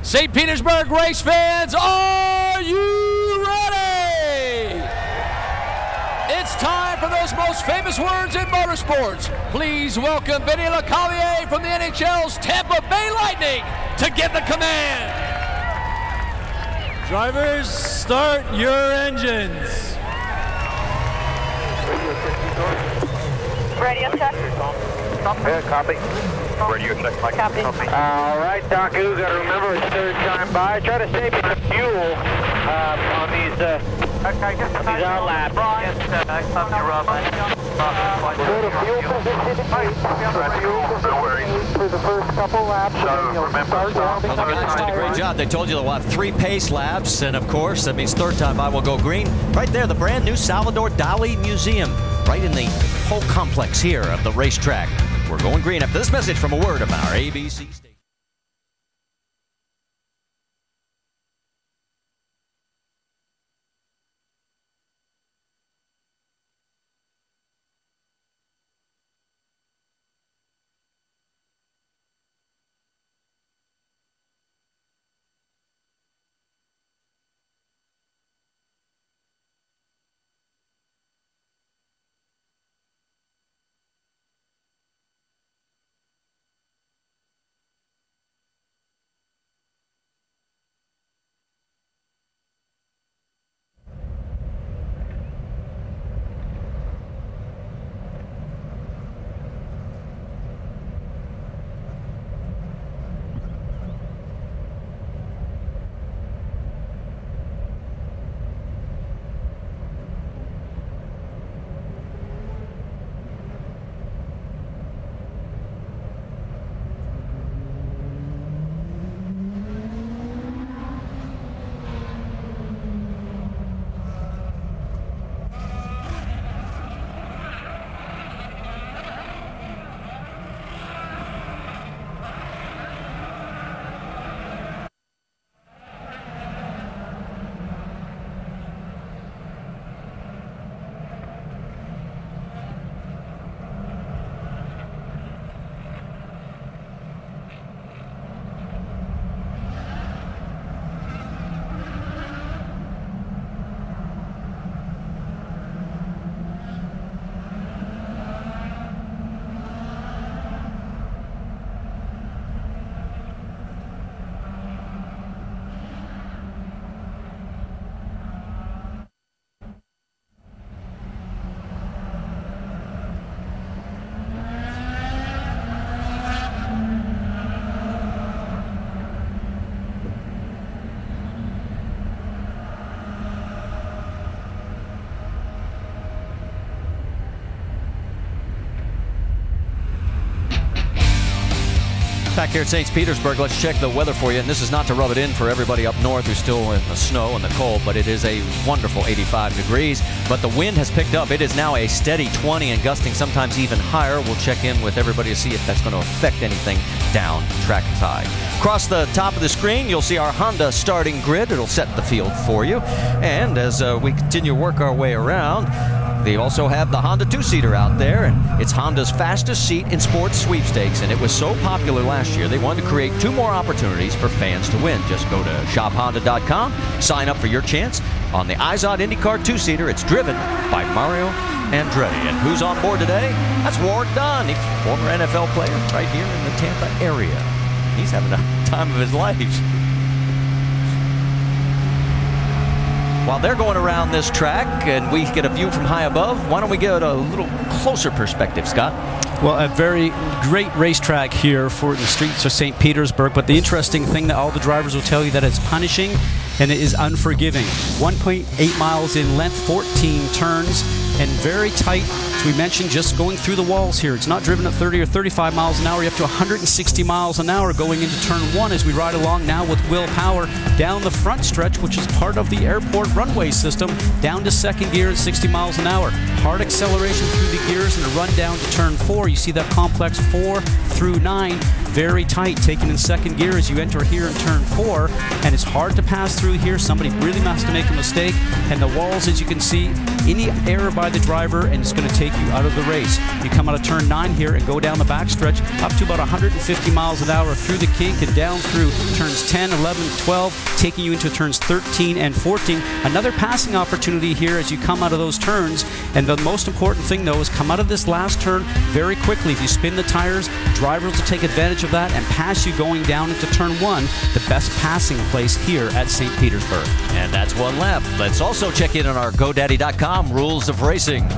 St. Petersburg race fans, are you ready? It's time for those most famous words in motorsports. Please welcome Benny LeCavier from the NHL's Tampa Bay Lightning to give the command. Drivers, start your engines. Radio check. Yeah, copy. Radio check, Mike. Copy. All right, Docu, got to remember it's third time by. Try to save the fuel on these out laps. Go to fuel position. No worries. For the first couple laps. So remember, Well, the guys did a great job. They told you they'll have 3 pace laps, and of course, that means third time by will go green. Right there, the brand new Salvador Dali Museum, right in the whole complex here of the racetrack. We're going green after this message from a word of our ABC station. Back here at St. Petersburg, let's check the weather for you. And this is not to rub it in for everybody up north who's still in the snow and the cold, but it is a wonderful 85 degrees. But the wind has picked up. It is now a steady 20 and gusting sometimes even higher. We'll check in with everybody to see if that's going to affect anything down trackside. Across the top of the screen, you'll see our Honda starting grid. It'll set the field for you. And as we continue to work our way around, they also have the Honda 2-seater out there, and it's Honda's fastest seat in sports sweepstakes, and it was so popular last year they wanted to create 2 more opportunities for fans to win. Just go to shophonda.com, sign up for your chance on the IZOD INDYCAR 2-seater. It's driven by Mario Andretti. And who's on board today? That's Ward Dunn, former NFL player right here in the Tampa area. He's having the time of his life. While they're going around this track and we get a view from high above, why don't we get a little closer perspective, Scott? Well, a very great racetrack here for the streets of St. Petersburg, but the interesting thing that all the drivers will tell you that it's punishing and it is unforgiving. 1.8 miles in length, 14 turns, and very tight. As we mentioned, just going through the walls here. It's not driven at 30 or 35 miles an hour. You're up to 160 miles an hour going into turn 1 as we ride along now with Will Power down the front stretch, which is part of the airport runway system, down to second gear at 60 miles an hour. Hard acceleration through the gears and a run down to turn 4. You see that complex 4 through 9. very tight, taken in second gear as you enter here in turn 4, and it's hard to pass through here. Somebody really has to make a mistake, and the walls, as you can see, any error by the driver, and it's going to take you out of the race. You come out of turn 9 here and go down the backstretch up to about 150 miles an hour through the kink and down through turns 10, 11, 12, taking you into turns 13 and 14. Another passing opportunity here as you come out of those turns, and the most important thing though is come out of this last turn very quickly. If you spin the tires, drivers will take advantage of that and pass you going down into turn 1, the best passing place here at St. Petersburg. And that's one lap. Let's also check in on our GoDaddy.com rules of racing.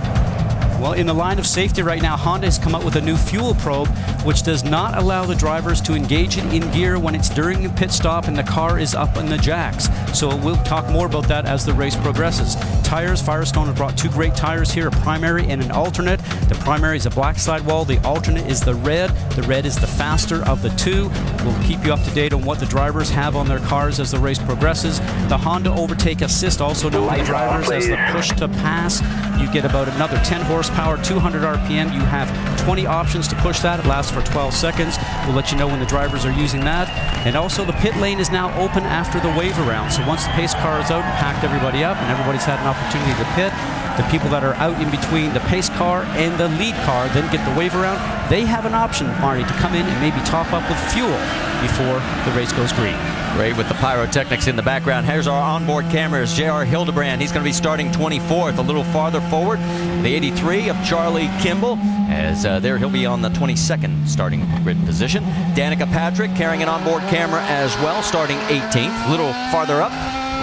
Well, in the line of safety right now, Honda has come up with a new fuel probe, which does not allow the drivers to engage it in gear when it's during a pit stop and the car is up on the jacks. So we'll talk more about that as the race progresses. Tires, Firestone have brought 2 great tires here, a primary and an alternate. The primary is a black sidewall. The alternate is the red. The red is the faster of the 2. We'll keep you up to date on what the drivers have on their cars as the race progresses. The Honda Overtake Assist, also known to the drivers as the push to pass. You get about another 10 horsepower, 200 RPM. You have 20 options to push that. It lasts for 12 seconds. We'll let you know when the drivers are using that. And also the pit lane is now open after the wave around. So once the pace car is out and packed everybody up and everybody's had an opportunity to pit, the people that are out in between the pace car and the lead car then get the wave around. They have an option, Marty, to come in and maybe top up with fuel before the race goes green. Great with the pyrotechnics in the background. Here's our onboard cameras. J.R. Hildebrand, he's going to be starting 24th, a little farther forward. The 83 of Charlie Kimball, as there he'll be on the 22nd starting grid position. Danica Patrick carrying an onboard camera as well, starting 18th. A little farther up,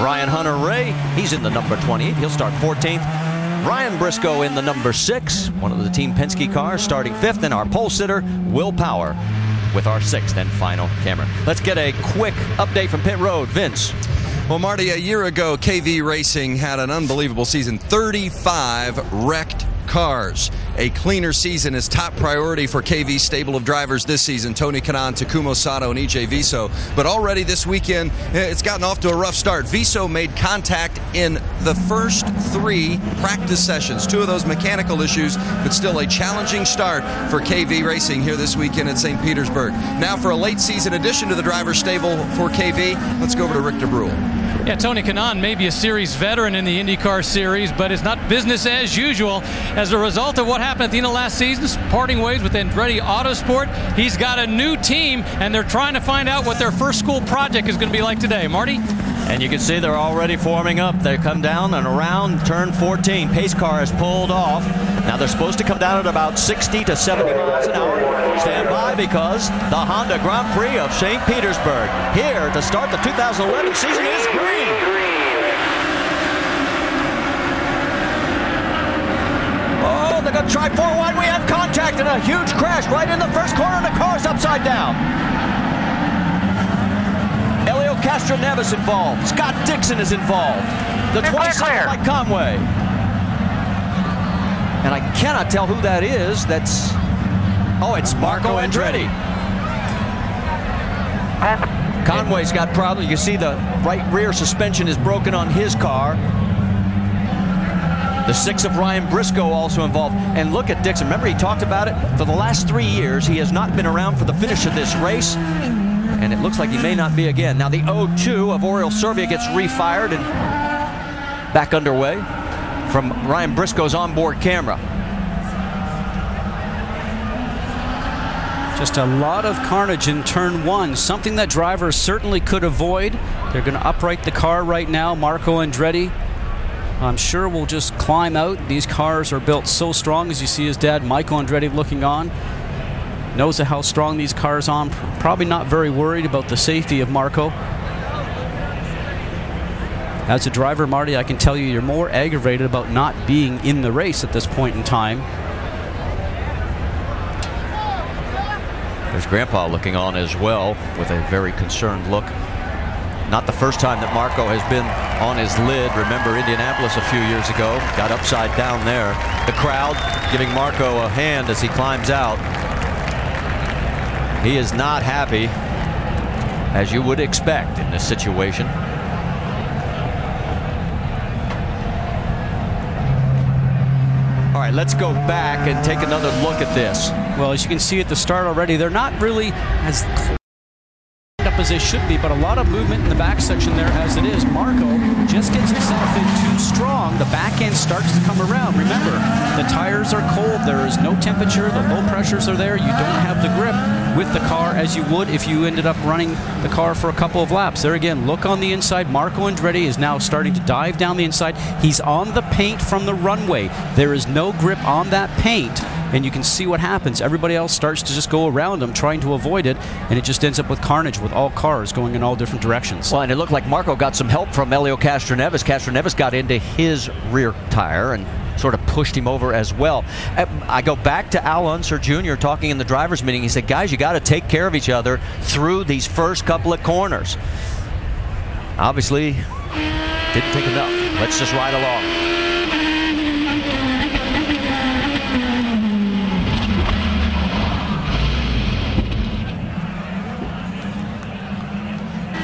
Ryan Hunter-Ray, he's in the number 28. He'll start 14th. Ryan Briscoe in the number 6, one of the Team Penske cars, starting 5th. And our pole sitter, Will Power, with our 6th and final camera. Let's get a quick update from pit road. Vince. Well, Marty, a year ago, KV Racing had an unbelievable season. 35 wrecked cars. A cleaner season is top priority for KV's stable of drivers this season. Tony Kanaan, Takumo Sato, and EJ Viso. But already this weekend, it's gotten off to a rough start. Viso made contact in the first 3 practice sessions. 2 of those mechanical issues, but still a challenging start for KV Racing here this weekend at St. Petersburg. Now for a late season addition to the driver's stable for KV, let's go over to Richter Brule. Yeah, Tony Kanaan may be a series veteran in the IndyCar Series, but it's not business as usual. As a result of what happened at the end of last season, parting ways with Andretti Autosport, he's got a new team, and they're trying to find out what their first school project is going to be like today. Marty? And you can see they're already forming up. They come down and around turn 14. Pace car is pulled off. Now they're supposed to come down at about 60 to 70 miles an hour. Stand by because the Honda Grand Prix of St. Petersburg here to start the 2011 season is green. Oh, they're going to try 4 wide. We have contact and a huge crash right in the first corner, and the car's upside down. Castro Neves involved. Scott Dixon is involved. The 27 by Conway. And I cannot tell who that is. That's... Oh, it's Marco Andretti. Conway's got problems. You see the right rear suspension is broken on his car. The 6 of Ryan Briscoe also involved. And look at Dixon. Remember, he talked about it. For the last 3 years, he has not been around for the finish of this race. And it looks like he may not be again. Now the 02 of Oriol Serbia gets refired and back underway from Ryan Briscoe's onboard camera. Just a lot of carnage in turn 1, something that drivers certainly could avoid. They're going to upright the car right now. Marco Andretti, I'm sure, will just climb out. These cars are built so strong, as you see his dad, Michael Andretti, looking on. Knows how strong these cars are. Probably not very worried about the safety of Marco. As a driver, Marty, I can tell you you're more aggravated about not being in the race at this point in time. There's Grandpa looking on as well with a very concerned look. Not the first time that Marco has been on his lid. Remember Indianapolis a few years ago. Got upside down there. The crowd giving Marco a hand as he climbs out. He is not happy, as you would expect in this situation. All right, let's go back and take another look at this. Well, as you can see at the start already, they're not really as up as they should be, but a lot of movement in the back section there as it is. Marco just gets himself in too strong. The back end starts to come around. Remember, the tires are cold. There is no temperature. The low pressures are there. You don't have the grip with the car as you would if you ended up running the car for a couple of laps. There again, look on the inside. Marco Andretti is now starting to dive down the inside. He's on the paint from the runway. There is no grip on that paint, and you can see what happens. Everybody else starts to just go around him trying to avoid it, and it just ends up with carnage with all cars going in all different directions. Well, and it looked like Marco got some help from Helio Castroneves. Castroneves got into his rear tire and sort of pushed him over as well. I go back to Al Unser Jr. talking in the driver's meeting. He said, guys, you got to take care of each other through these first couple of corners. Obviously, didn't take enough. Let's just ride along.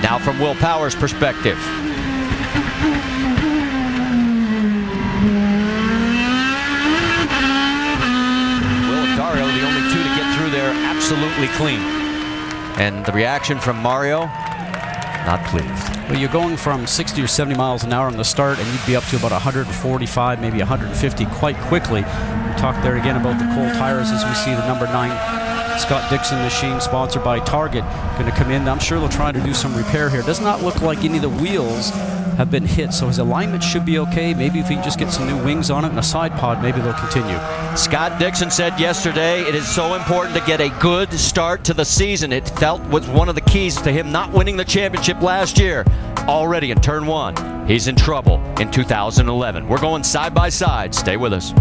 Now from Will Power's perspective. Will and Dario, the only two to get through there absolutely clean. And the reaction from Mario, not pleased. Well, you're going from 60 or 70 miles an hour on the start, and you'd be up to about 145, maybe 150 quite quickly. We talked there again about the cold tires as we see the number 9 Scott Dixon machine, sponsored by Target, going to come in. I'm sure they'll try to do some repair here. Does not look like any of the wheels have been hit, so his alignment should be okay. Maybe if he can just get some new wings on it and a side pod, maybe they'll continue. Scott Dixon said yesterday it is so important to get a good start to the season. It felt was one of the keys to him not winning the championship last year. Already in turn 1, he's in trouble in 2011. We're going side by side. Stay with us.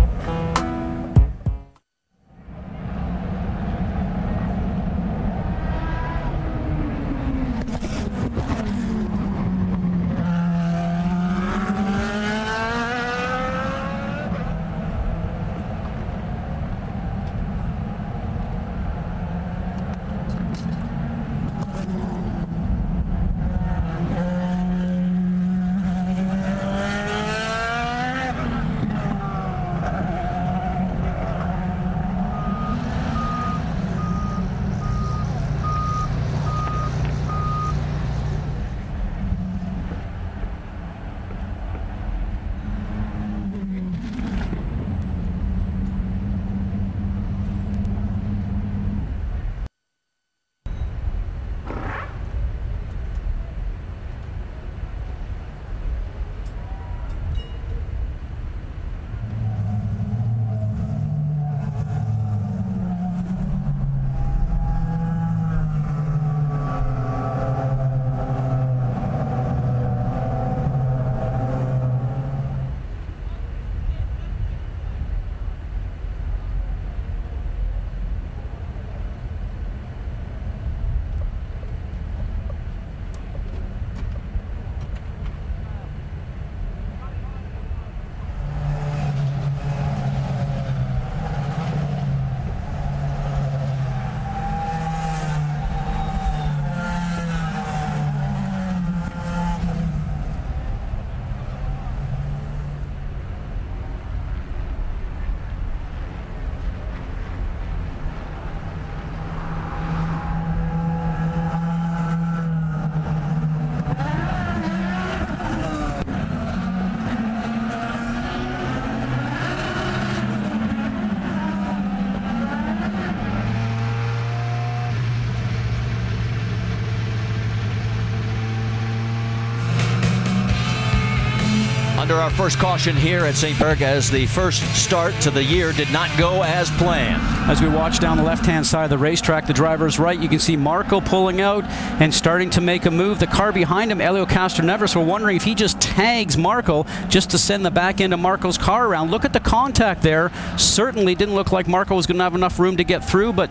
Under our first caution here at St. Petersburg, as the first start to the year did not go as planned. As we watch down the left-hand side of the racetrack, the driver's right, you can see Marco pulling out and starting to make a move. The car behind him, Helio Castroneves, we're wondering if he just tags Marco just to send the back end of Marco's car around. Look at the contact there. Certainly didn't look like Marco was going to have enough room to get through, but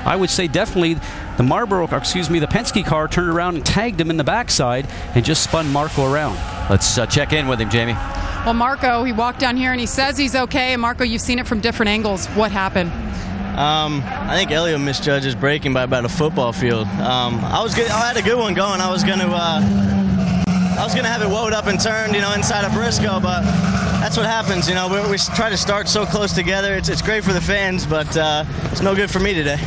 I would say definitely the the Penske car turned around and tagged him in the backside and just spun Marco around. Let's check in with him, Jamie. Well, Marco, he walked down here and he says he's okay. And Marco, you've seen it from different angles. What happened? I think Helio misjudges braking by about a football field. I was good. I had a good one going. I was gonna have it woed up and turned, inside of Briscoe, but that's what happens. You know, we try to start so close together. It's great for the fans, but it's no good for me today.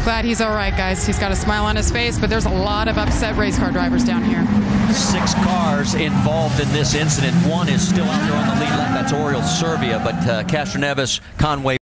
Glad he's all right, guys. He's got a smile on his face, but there's a lot of upset race car drivers down here. 6 cars involved in this incident. One is still out there on the lead lap. That's Oriol Servia, but Castroneves, Conway